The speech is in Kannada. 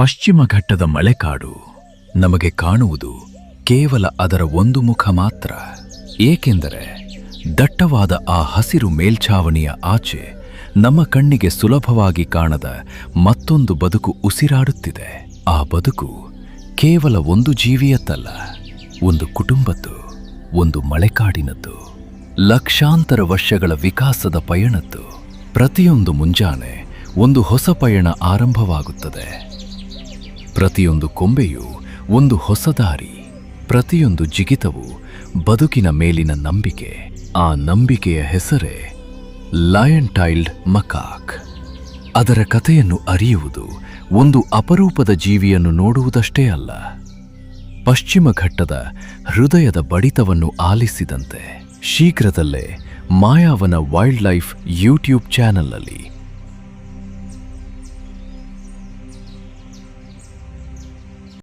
ಪಶ್ಚಿಮ ಘಟ್ಟದ ಮಳೆಕಾಡು ನಮಗೆ ಕಾಣುವುದು ಕೇವಲ ಅದರ ಒಂದು ಮುಖ ಮಾತ್ರ. ಏಕೆಂದರೆ ದಟ್ಟವಾದ ಆ ಹಸಿರು ಮೇಲ್ಛಾವಣಿಯ ಆಚೆ ನಮ್ಮ ಕಣ್ಣಿಗೆ ಸುಲಭವಾಗಿ ಕಾಣದ ಮತ್ತೊಂದು ಬದುಕು ಉಸಿರಾಡುತ್ತಿದೆ. ಆ ಬದುಕು ಕೇವಲ ಒಂದು ಜೀವಿಯತ್ತಲ್ಲ, ಒಂದು ಕುಟುಂಬದ್ದು, ಒಂದು ಮಳೆಕಾಡಿನದ್ದು, ಲಕ್ಷಾಂತರ ವರ್ಷಗಳ ವಿಕಾಸದ ಪಯಣದ್ದು. ಪ್ರತಿಯೊಂದು ಮುಂಜಾನೆ ಒಂದು ಹೊಸ ಪಯಣ ಆರಂಭವಾಗುತ್ತದೆ. ಪ್ರತಿಯೊಂದು ಕೊಂಬೆಯೂ ಒಂದು ಹೊಸ ದಾರಿ, ಪ್ರತಿಯೊಂದು ಜಿಗಿತವು ಬದುಕಿನ ಮೇಲಿನ ನಂಬಿಕೆ. ಆ ನಂಬಿಕೆಯ ಹೆಸರೇ ಲಯನ್ ಟೈಲ್ಡ್ ಮಕಾಕ್. ಅದರ ಕಥೆಯನ್ನು ಅರಿಯುವುದು ಒಂದು ಅಪರೂಪದ ಜೀವಿಯನ್ನು ನೋಡುವುದಷ್ಟೇ ಅಲ್ಲ, ಪಶ್ಚಿಮ ಘಟ್ಟದ ಹೃದಯದ ಬಡಿತವನ್ನು ಆಲಿಸಿದಂತೆ. ಶೀಘ್ರದಲ್ಲೇ ಮಾಯಾವನ ವೈಲ್ಡ್ ಲೈಫ್ ಯೂಟ್ಯೂಬ್ ಚಾನೆಲ್ನಲ್ಲಿ